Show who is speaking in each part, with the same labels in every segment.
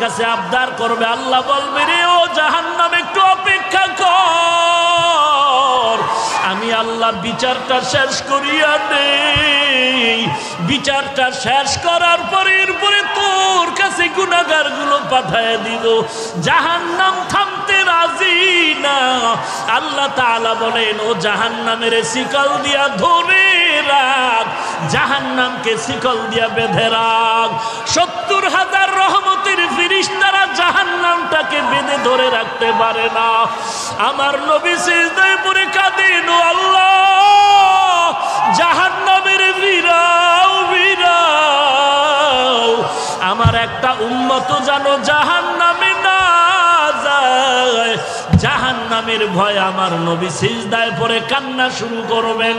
Speaker 1: কাছে আবদার করবে, আল্লাহ বলবে রে ও জাহান্নাম একটু অপেক্ষা কর, আমি আল্লাহ বিচারটা শেষ করিয়া নেই। বিচারটা শেষ করার পরে এরপরে তোর কাছে গুনাহগার গুলো পাঠায় দিব। জাহান্নাম থামতে রাজি না। আল্লাহ তাআলা বলেন ও জাহান্নামের শিকল দিয়া ধরে রাখ, জাহান্নামকে শিকল দিয়া বেঁধে রাখ। 70,000 রহমতের ফেরেশতারা জাহান্নামটাকে বেঁধে ধরে রাখতে পারে না। আমার নবী সিজদায় পড়ে কাঁদেন, ও আল্লাহ জাহান্নামের ভিড়াও ভিড়াও, আমার একটা উম্মত জানো জাহান্নামে না যায়। জাহান্নামের ভয় আমার নবী সিজদায় পড়ে কান্না শুরু করবেন।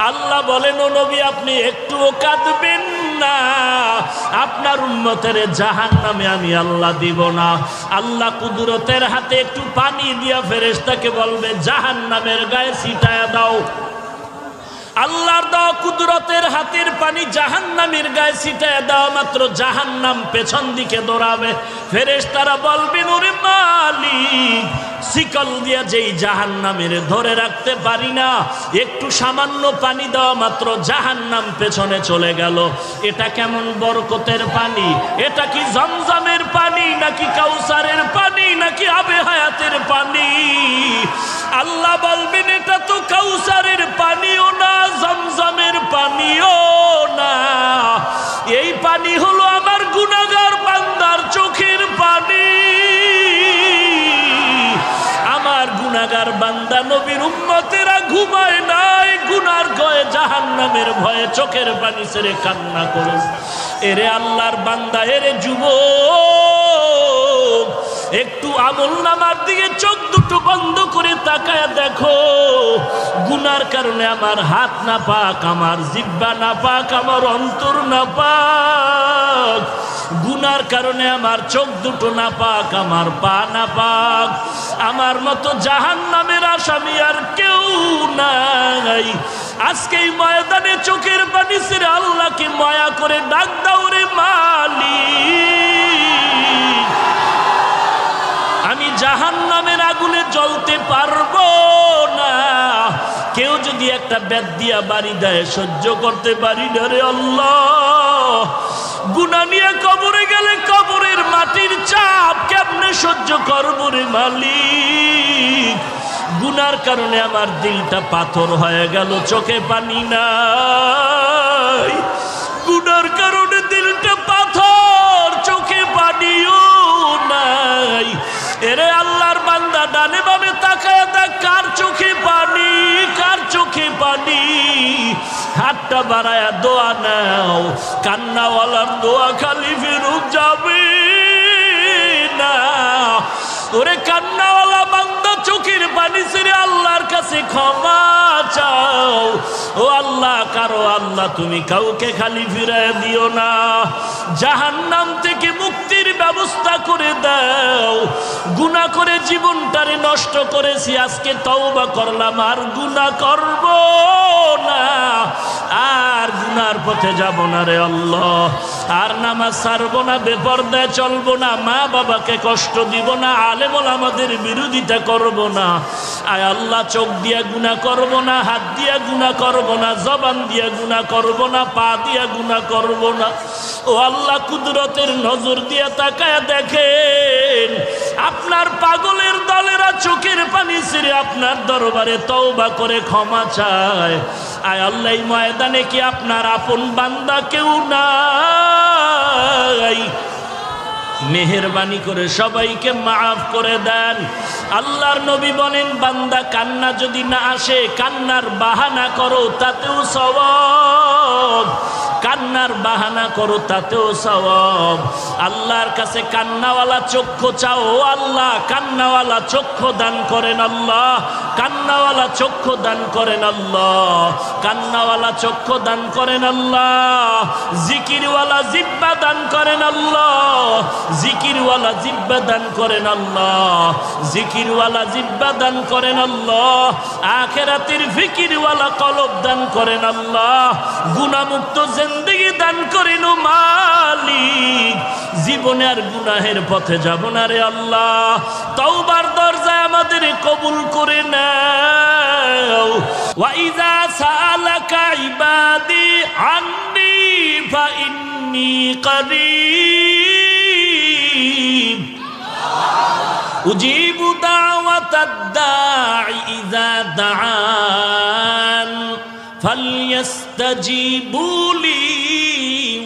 Speaker 1: আল্লাহ বলেন ও নবী আপনি একটুও কাঁদবেন না, আপনার উম্মতের জাহান্নামে আমি আল্লাহ দিব না। আল্লাহ কুদরতের হাতে একটু পানি দিয়া ফেরেশতাকে বলবে জাহান্নামের গায়ে ছিটায়া দাও। আল্লাহর দেওয়া কুদরতের হাতের পানি জাহান্নামের গায়ে ছিটায় দেওয়া মাত্র জাহান্নাম পেছন দিকে দৌড়াবে। ফেরেশতারা বলবেন ওরে মালিক, শিকল দিয়া যেই জাহান্নামের ধরে রাখতে পারি না, একটু সামান্য পানি দেওয়া মাত্র জাহান্নাম পেছনে চলে গেল। এটা কেমন বরকতের পানি? এটা কি জমজমের পানি নাকি কাউসারের পানি নাকি আবে হায়াতের পানি? আল্লাহ বলবেন এটা তো কাউসারের পানিও না, জমজমের পানিও না, এই পানি হলো আমার গুনাহগার বান্দার চোখের পানি। আমার গুনাহগার বান্দা নবীর উম্মতেরা ঘুমায় নাই, গুনার ভয়ে জাহান্নামের ভয়ে চোখের পানি ছেড়ে কান্না করে। এরে আল্লাহর বান্দা, এরে যুবক, একটু আমলনামার দিকে চোখ দুটো বন্ধ করে তাকায় দেখো। গুনার কারণে আমার হাত না পাক, আমার জিহ্বা না পাক, আমার অন্তর না পাক। গুনার কারণে আমার চোখ দুটো না পাক, আমার পা না পাক। আমার মতো জাহান্নামের আসামি আর কেউ নাই। আজকে এই ময়দানে চোখের পানি ছেড়ে আল্লাহকে মায়া করে ডাক দাও রে মালিক, আমি জাহান্নামের আগুনে জ্বলতে পারবো না। কেউ যদি একটা বেত দিয়া বাড়ি দেয় সহ্য করতে পারি না রে আল্লাহ। গুনাহ নিয়ে কবরে গেলে কবরের মাটির চাপ কেমনে সহ্য করবো রে মালিক। গুনার কারণে আমার দিলটা পাথর হয়ে গেল, চোখে পানি নাই। গুনার কারণে দিলটা পাথর, চোখে পানিও নাই। এরে আল্লাহর বান্দা, ডানে বামে তাকায় দেখ কার চোখে পানি, কার চোখে পানি। হাতটা বাড়ায়া দোয়া নাও, কান্নাওয়ালার দোয়া খালি ফেরত যাবে না। ওরে কান্নাওয়ালা বান্দা, চোখের পানি ছেড়ে আল্লাহর কাছে ক্ষমা চাও। ও আল্লাহ, কারো আল্লাহ তুমি কাউকে খালি ফিরায় দিও না। জাহান্নাম থেকে মুক্তির ব্যবস্থা করে দাও। গুনাহ করে জীবনটারে নষ্ট করেছি, আজকে তওবা করলাম, আর গুনাহ করব না, আর গুনার পথে যাব না রে আল্লাহ। আর নামাজ ছাড়বো না, বেপরদায় চলবো না, মা বাবাকে কষ্ট দিব না, আলেম ওলামাদের বিরোধিতা করব না। আয় আল্লাহ, চোখ দিয়া গুনাহ করব না, হাত দিয়া গুনাহ করব না, জবান দিয়া গুনাহ করব না, পা দিয়া গুনাহ করব না। ও আল্লাহ, কুদরতের নজর দিয়া তাকায় দেখেন আপনার পাগলের দলেরা চোখের পানি ছেড়ে আপনার দরবারে তওবা করে ক্ষমা চায়। আয় আল্লাহ, এই ময়দানে কি আপনার আপন বান্দা কেউ নাই? মেহেরবানি করে সবাইকে মাফ করে দেন। আল্লাহর নবী বলেন, বান্দা কান্না যদি না আসে, কান্নার বাহানা করো, তাতেও সওয়াব। কান্নার বাহানা করো, তাতেও সওয়াব। আল্লাহর কাছে কান্নাওয়ালা চক্ষু চাও। ও আল্লাহ, কান্নাওয়ালা চক্ষু দান করেন আল্লাহ, কান্নাওয়ালা চক্ষু দান করেন আল্লাহ, কান্নাওয়ালা চক্ষু দান করেন আল্লাহ। জিকিরওয়ালা জিহ্বা দান করেন আল্লাহ, জিকিরওয়ালা জিহ্বা দান করেন আল্লাহ, জিকিরওয়ালা জিহ্বা দান করেন আল্লাহ। আখিরাতের ফিকিরওয়ালা কলব দান করেন আল্লাহ। গুনাহমুক্ত জিন্দেগি দান করেন ও মালিক। জীবন জীবনে আর গুনাহের পথে যাব না রে আল্লাহ। তওবার দরজায় আমাদের কবুল করে নাও। ওয়া ইযা সাআলাকা ইবাদি আন্নী ফা ইন্নী করিব উজিবু দাওয়াতাদ দাঈ ইযা দাআন ফালইস্তাজিবু লি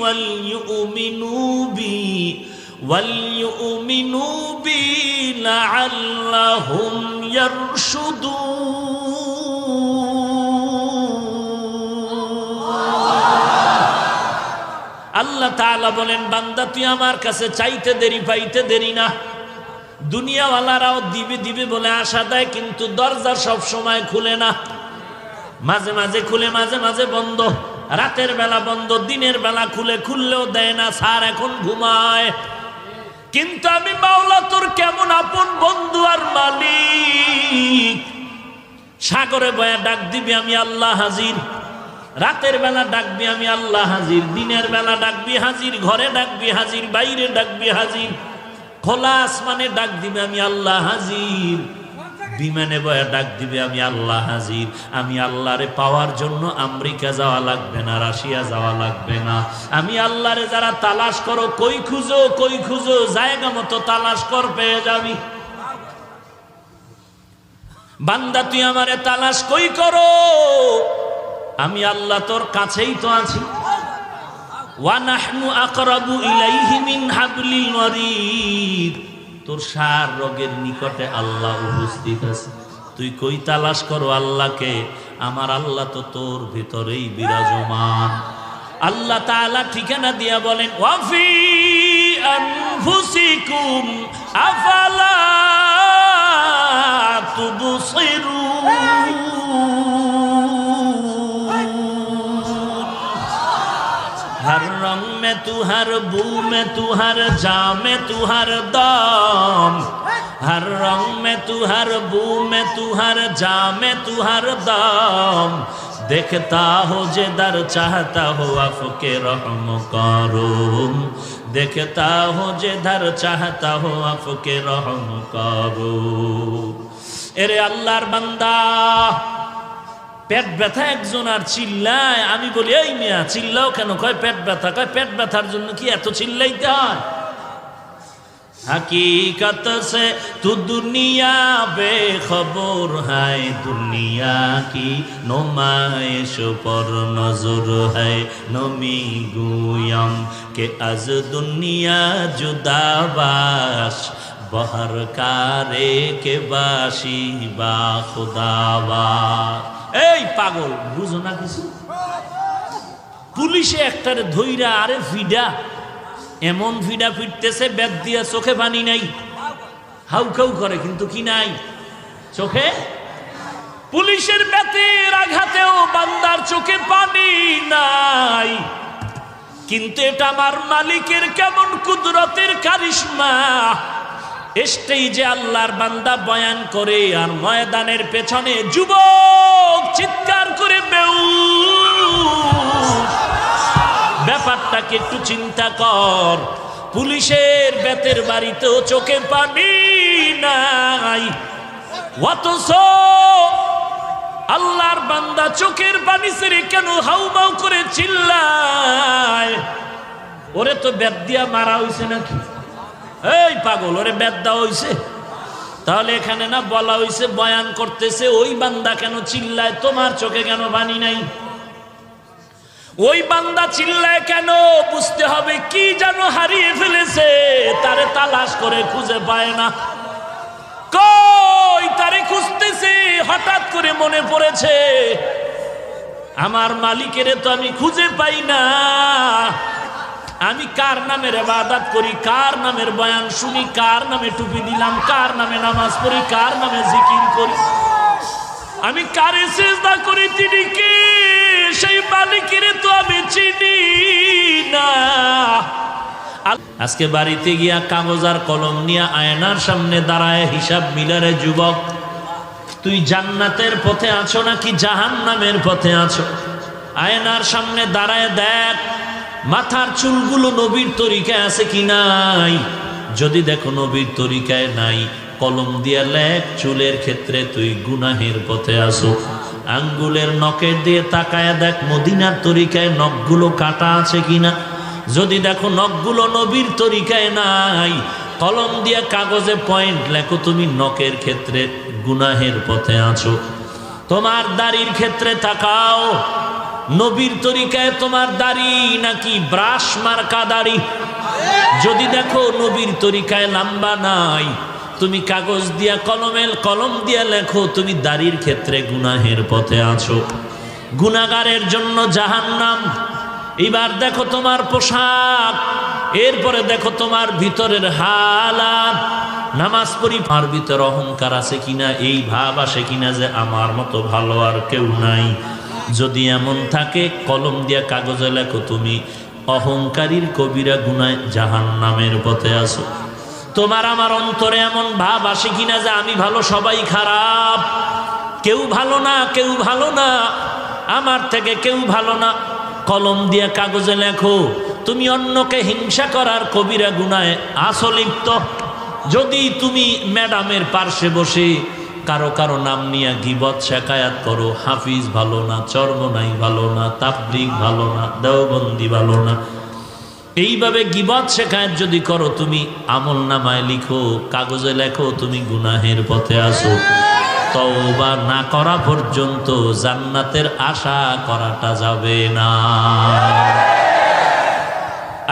Speaker 1: ওয়ালইউমিনু বি লাআল্লাহুম ইয়ারশুদুন। আল্লাহ তাআলা বলেন, বান্দা তুই আমার কাছে চাইতে দেরি পাইতে দেরি না। দুনিয়াওয়ালারাও দিবে দিবে বলে আশা দেয়, কিন্তু দরজা সব সময় খুলে না। মাঝে মাঝে খুলে, মাঝে মাঝে বন্ধ। রাতের বেলা বন্ধ, দিনের বেলা খুলে, খুললেও দেয় না, স্যার এখন ঘুমায়। কিন্তু আমি মাওলা তোর কেমন আপন বন্ধু আর মালিক। সাগরে বয়া ডাক দিবি, আমি আল্লাহ হাজির। রাতের বেলা ডাকবি, আমি আল্লাহ হাজির। দিনের বেলা ডাকবি, হাজির। ঘরে ডাকবি, হাজির। বাইরে ডাকবি, হাজির। খোলা আসমানে ডাক দিবে, আমি আল্লাহ হাজির। বিমানে বয়া ডাক দিবে, আমি আল্লাহ হাজির। আমি আল্লাহরে পাওয়ার জন্য আমেরিকা যাওয়া লাগবে না, রাশিয়া যাওয়া লাগবে না। আমি আল্লাহরে যারা তালাশ করো, কই খুঁজো, কই খুঁজো, জায়গা মতো তালাশ কর, পেয়ে যাবি। বান্দা তুই আমারে তালাশ কই করো, আমি আল্লাহ তোর কাছেই তো আছি। ওয়া নাহনু আকরাবু ইলাইহি মিন হাবলিল ওয়ারিদ। তোর সার রোগের নিকটে আল্লাহ উপস্থিত আছে। তুই কই তালাশ করো আল্লাহকে, আমার আল্লাহ তো তোর ভিতরেই বিরাজমান। আল্লাহ তাআলা ঠিকানা দিয়া বলেন, ওয়াফি আনফুসিকুম আফালা তুবসিরুন। हर रंग में तू, हर बू में तू, हर जा में तू, हर दम। हर रंग में तू, हर बू में तू, हर जा में तू, हर दम। देखता हो जिधर चाहता हो आपके रहम करूम। देखता हो जिधर चाहता हो आपके रहम करूम। एरे अल्लाहर बंदा, পেট ব্যথা একজন আর চিল্লায়। আমি বলি, এই মিয়া চিল্লাও কেন? কয় পেট ব্যথা। কয় পেট ব্যথার জন্য কি এত চিল্লাইতে হয়? हकीकत से तू दुनिया बेखबर है, दुनिया की नुमाइश पर नजर है। नमी गुयम के अज दुनिया जुदा बाश, बहर कारे के बाशी बा खुदावा। এই পাগল, বুঝো না কিছু? পুলিশে একটারে ধইরা আরে ফিডা, এমন ফিডা ফিরতেছে, ব্যাগ দিয়া চোখে পানি নাই, হাউকাউ করে, কিন্তু কি নাই চোখে। পুলিশের ব্যাতের আঘাতেও বান্দার চোখে পানি নাই, কিন্তু এটা আমার মালিকের কেমন কুদরতের কারিশমা। স্টেজে আল্লাহর বান্দা বয়ান করে, আর ময়দানের পেছনে যুবক চিৎকার করে বেউস। ব্যাপারটাকে একটু চিন্তা কর। পুলিশের বেতের বাড়িতেও চোখে পানি নাই, অথচ আল্লাহর বান্দা চোখের পানি ছেড়ে কেন হাউমাউ করে চিল্লায়? ওরে তো বেত দিয়া মারা হইছে নাকি? এই পাগল, ওরে বেত দেওয়া হইছে? তাহলে এখানে না বলা হইছে, বয়ান করতেছে, ওই বান্দা কেন চিল্লায়? তোমার চোখে কেন পানি নাই? ওই বান্দা চিল্লায় কেন? বুঝতে হবে কি যেন হারিয়ে ফেলেছে, তারে তালাশ করে খুঁজে পায় না। কই তারে খুঁজতেছে, হঠাৎ করে মনে পড়েছে, আমার মালিকের তো আমি খুঁজে পাই না। আমি কার নামের ইবাদত করি, কার নামের বয়ান শুনি, কার নামে টুপি দিলাম, কার নামে নামাজ পড়ি, কার নামে জিকির করি, আমি কারে সিজদা করি, তিনি কে? সেই মালিকের তো আমি চিনি না। আজকে বাড়িতে গিয়া কাগজ আর কলম নিয়ে আয়নার সামনে দাঁড়ায় হিসাব মিলারে, যুবক তুই জান্নাতের পথে আছো নাকি জাহান্নামের পথে আছো? আয়নার সামনে দাঁড়ায় দেখ, মাথার চুলগুলো নবীর তরিকায় আছে কি নাই? যদি দেখো নবীর তরিকায় নাই, কলম দিয়া লেখ চুলের ক্ষেত্রে তুই গুনাহের পথে আসো। আঙ্গুলের নখের দিয়ে তাকায়া দেখ মদিনার তরিকায় নখগুলো কাটা আছে কিনা। যদি দেখো নখগুলো নবীর তরিকায় নাই, কলম দিয়া কাগজে পয়েন্ট লেখো তুমি নখের ক্ষেত্রে গুনাহের পথে আছো। তোমার দাড়ির ক্ষেত্রে তাকাও, নবীর তরিকায় তোমার দাড়ি নাকি ব্রাশ মার্কা দাড়ি। যদি দেখো নবীর তরিকায় লম্বা নাই, তুমি কাগজ দিয়া কলম দিয়া লেখো তুমি দাড়ির ক্ষেত্রে গুনাহের পথে আছো। গুনাহগারের জন্য জাহান্নাম। এবার দেখো তোমার পোশাক, এরপরে দেখো তোমার ভিতরের হালাত। নামাজ পড়ি, তার ভিতর অহংকার আছে কিনা, এই ভাব আসে কিনা যে আমার মতো ভালো আর কেউ নাই। যদি এমন থাকে কলম দিয়া কাগজে লেখো তুমি অহংকারীর কবিরা গুনায় জাহান্নামের পথে আছো। তোমার আমার অন্তরে এমন ভাব আসে কিনা যে আমি ভালো সবাই খারাপ, কেউ ভালো না, কেউ ভালো না, আমার থেকে কেউ ভালো না। কলম দিয়া কাগজে লেখো তুমি অন্যকে হিংসা করার কবিরা গুনায় আছো লিপ্ত। যদি তুমি ম্যাডামের পার্শ্বে বসে কারো কারো নাম নিয়ে গিবত শেখায়াত করো, হাফিজ ভালো না, চরমনাই ভালো না, তাবলীগ ভালো না, দেওবন্দি ভালো না, এইভাবে গিবত শেখায়াত যদি করো তুমি আমল নামায় লিখো, কাগজে লেখো তুমি গুনাহের পথে আসো। তওবা না করা পর্যন্ত জান্নাতের আশা করাটা যাবে না।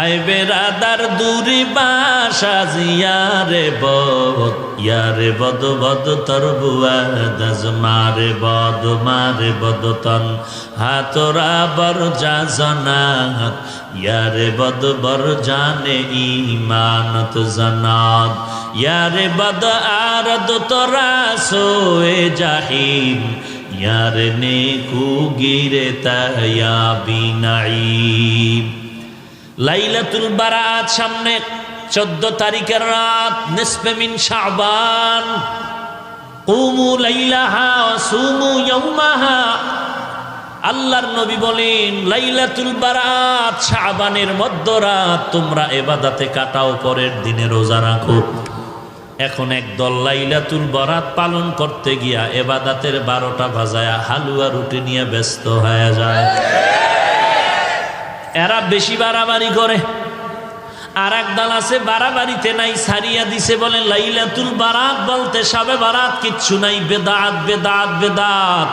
Speaker 1: আই বেরাদার দূরি বাসা জিয়ারে বদ বদ তর বুয়াদ মারে বদ তন হাতরা বর যা জনাত ইয়ারে বদ বর জানে ইমানত জনাত ইয়ারে বদ আরদ তোরা সোয়ে জাহিম ইয়ারে নেকু গিরে তায়া বিনাইম। লাইলাতুল বারাত সামনে, 14 তারিখের রাত, নিসফে মিন শাবান। কুমু লাইলাহা ওয়া সুমু ইয়াওমাহা। আল্লাহর নবী বলেন লাইলাতুল বারাত শাবানের মধ্যরাত তোমরা ইবাদতে কাটাও, পরের দিনে রোজা রাখো। এখন একদল লাইলাতুল বারাত পালন করতে গিয়া ইবাদতের 12টা বাজায়া হালুয়া রুটি নিয়ে ব্যস্ত হয়ে যায়। এরা বেশি বাড়াবাড়ি করে। আর এক দল আছে বাড়াবাড়িতে নাই, সারিয়া দিছে, বলে লাইলাতুল বারাত বলতে সবে বারাত কিচ্ছু নাই, বেদাত বেদাত বেদাত।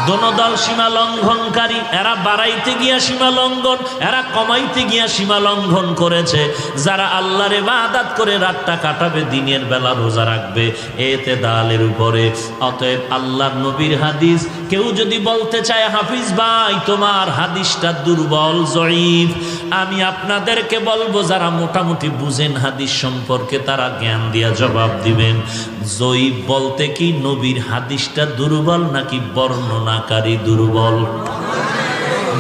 Speaker 1: দোনো দল সীমা লঙ্ঘনকারী। এরা বাড়াইতে গিয়া সীমা লঙ্ঘন, এরা কমাইতে গিয়া সীমা লঙ্ঘন করেছে। যারা আল্লাহর ইবাদত করে রাতটা কাটাবে, দিনের বেলা রোজা রাখবে, এতে দালের উপরে। অতএব আল্লাহর নবীর হাদিস কেউ যদি বলতে চায় হাফিজ ভাই তোমার হাদিসটা দুর্বল জয়ীফ, আমি আপনাদেরকে বলবো যারা মোটামুটি বুঝেন হাদিস সম্পর্কে তারা জ্ঞান দিয়া জবাব দিবেন। জয়ীফ বলতে কি নবীর হাদিসটা দুর্বল নাকি বর্ণনাকারী দুর্বল?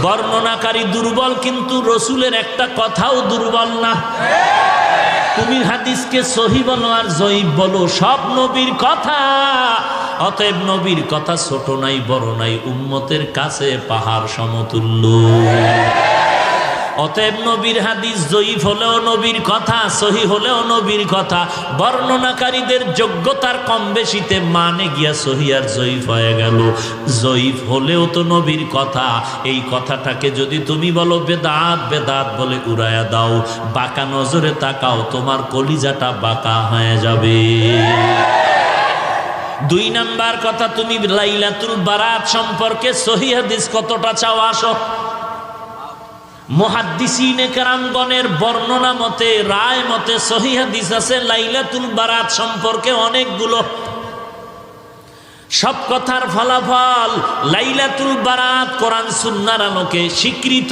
Speaker 1: বর্ণনাকারী দুর্বল, কিন্তু রসুলের একটা কথাও দুর্বল না। তুমি হাদিসকে সহি বলো আর জয়ীফ বলো, সব নবীর কথা। অতএব নবীর কথা ছোট নাই বড় নাই, উম্মতের কাছে পাহাড় সমতুল্য। অতএব নবীর হাদিস জয়ীফ হলেও নবীর কথা, সহি হলেও নবীর কথা। বর্ণনাকারীদের যোগ্যতার কম বেশিতে মানে গিয়া সহি আর জয়ীফ হয়ে গেল। জয়ীফ হলেও তো নবীর কথা। এই কথাটাকে যদি তুমি বলো বেদাত বেদাত বলে উড়ায়া দাও, বাঁকা নজরে তাকাও, তোমার কলিজাটা বাঁকা হয়ে যাবে। 2 নাম্বার কথা, তুমি লাইলাতুল বারাত সম্পর্কে সহি হাদিস কতটা চাও আসো। মুহাদ্দিসিনে কেরামগণের বর্ণনা মতে, রায় মতে সহি হাদিস আছে লাইলাতুল বারাত সম্পর্কে অনেকগুলো। সব কথার ফলাফল লাইলাতুল বারাত কোরআন সুন্নাহর আলোকে স্বীকৃত।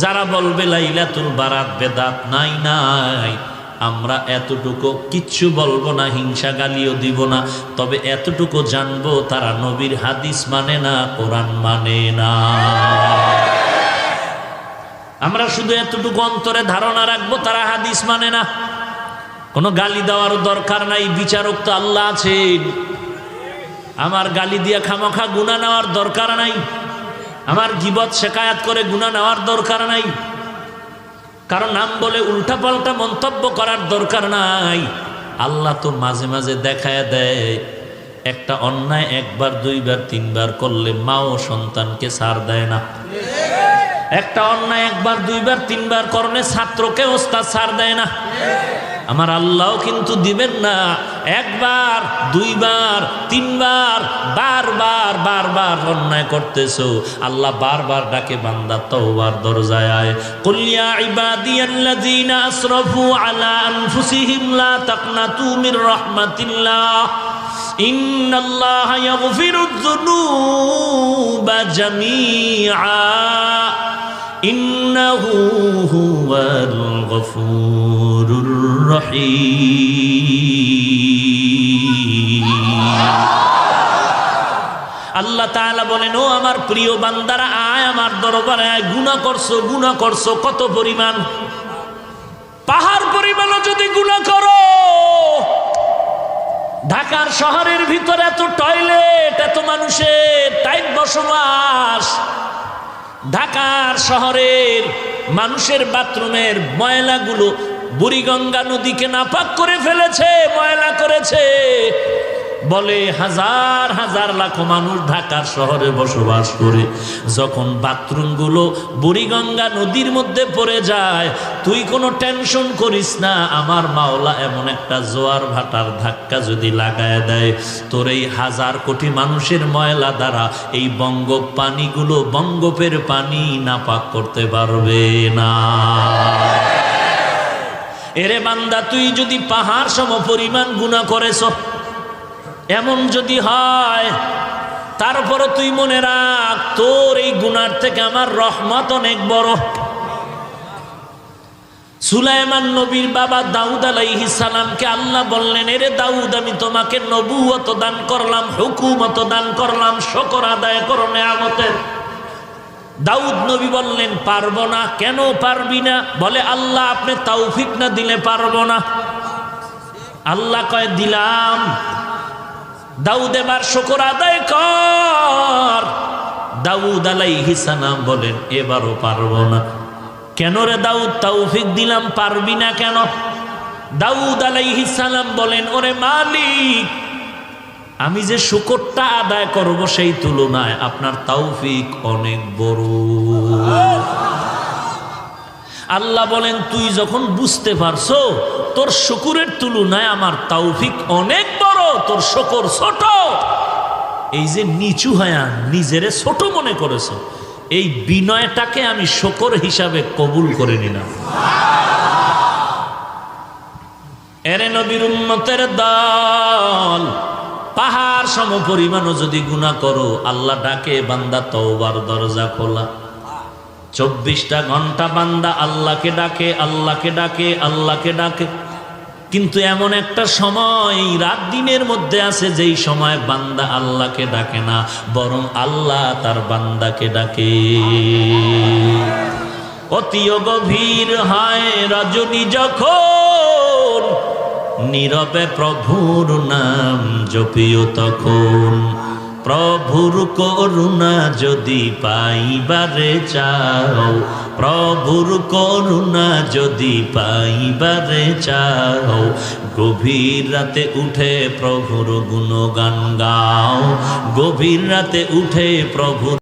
Speaker 1: যারা বলবে লাইলাতুল বারাত বেদাত, নাই নাই, আমরা এতটুকু কিচ্ছু বলবো না, হিংসা গালিও দিব না, তবে এতটুকু জানবো তারা নবীর হাদিস মানে না, কোরআন মানে না। আমরা শুধু এতটুকু অন্তরে ধারণা রাখবো তারা হাদিস মানে না। কোনো গালি দেওয়ারও দরকার নাই, বিচারক তো আল্লাহ আছেন। আমার গালি দিয়া খামোখা গুনাহ নেওয়ার দরকার নাই। আমার গীবত শেকায়াত করে গুনাহ নেওয়ার দরকার নাই, কারণ নাম বলে উল্টাপাল্টা মন্তব্য করার দরকার নাই। আল্লাহ তো মাঝে মাঝে দেখায় দেয়, একটা অন্যায় একবার দুইবার তিনবার করলে মাও সন্তানকে ছাড় দেয় না। একটা অন্যায় একবার দুইবার তিনবার করলে ছাত্রকে ওস্তাদ ছাড় দেয় না। আমার আল্লাহও কিন্তু দিবেন না একবার দুইবার তিনবার, বারবার বারবার অন্যায় করতেছো, আল্লাহ বারবার ডাকে বান্দা তওবার দরজায় আয়। কুল ইয়া ইবাদিয়াল্লাযীনা আসরাফু আলা আনফুসিহিম লা তাকনাতু মির রাহমাতিল্লাহ ইন্নাল্লাহা ইয়াগফিরুয যুনুবা জামিআ ইন্নাহু হুয়াল গফুরুর রহিম। আল্লাহ তাআলা বলেন, ও আমার প্রিয় বান্দারা, আয় আমার দরবারে আয়। গুনাহ করছো কত পরিমাণ? পাহাড় পরিমাণও যদি গুনাহ করো। ঢাকার শহরের ভিতরে এত টয়লেট, এত মানুষের টাইট বসবাস, ঢাকার শহরের মানুষের বাথরুমের ময়লাগুলো বুড়িগঙ্গা নদীকে নাপাক করে ফেলেছে, ময়লা করেছে। বলে হাজার হাজার লাখ মানুষ ঢাকার শহরে বসবাস করে, যখন বাথরুমগুলো বুড়িগঙ্গা নদীর মধ্যে পড়ে যায়, তুই কোনো টেনশন করিস না। আমার মাওলা এমন একটা জোয়ার ভাটার ধাক্কা যদি লাগায় দেয়, তোর এই হাজার কোটি মানুষের ময়লা দ্বারা এই পানিগুলো বঙ্গোপের পানি নাপাক করতে পারবে না। এরে বান্দা, তুই যদি পাহাড় সম পরিমাণ গুনাহ করেছ, এমন যদি হয়, তারপরে তুই মনে রাখ, তোর এই গুনার থেকে আমার রহমত অনেক বড়। সুলাইমান নবীর বাবা দাউদ আলাইহিস সালামকে আল্লাহ বললেন, এরে দাউদ, আমি তোমাকে নবুয়ত দান করলাম, হুকুমত দান করলাম, শুকর আদায় করো নেয়ামতের। দাউদ নবী বললেন, পারবো না। কেন পারবি না? বলে, আল্লাহ আপনি তৌফিক না দিলে পারবো না। আল্লাহ কয়, দিলাম। দাউদ এবার শুকর আদায় কর। দাউদ আলাইহিস সালাম বলেন, এবারও পারবো না। কেন রে দাউদ, তৌফিক দিলাম, পারবি না কেন? দাউদ আলাইহিস সালাম বলেন, ওরে মালিক, আমি যে শুকরটা আদায় করব সেই তুলনায় আপনার তৌফিক অনেক বড়। আল্লাহ বলেন, তুই যখন বুঝতে পারছো তোর শুকরের তুলনায় আমার তৌফিক অনেক বড়, তোর শুকর ছোট, এই যে নিচু হয়া নিজেরে ছোট মনে করেছো, এই বিনয়টাকে আমি শুকর হিসাবে কবুল করে নিলাম। এরে নবীর উম্মতের দল, পাহাড় সম পরিমাণও যদি গুনাহ করো, আল্লাহ ডাকে, বান্দা তওবার দরজা খোলা। 24টা ঘন্টা বান্দা আল্লাহকে ডাকে, আল্লাহকে ডাকে, আল্লাহকে ডাকে। কিন্তু এমন একটা সময় রাত দিনের মধ্যে আছে, যেই সময় বান্দা আল্লাহকে ডাকে না, বরং আল্লাহ তার বান্দাকে ডাকে। অতি গভীর হয় রজনী যখন, নীরবে প্রভুর নাম জপিও তখন। প্রভুর করুণা যদি পাইবারে চাও, প্রভুর করুণা যদি পাইবারে চাও, গভীর রাতে উঠে প্রভুর গুণগান গাও, গভীর রাতে উঠে প্রভুর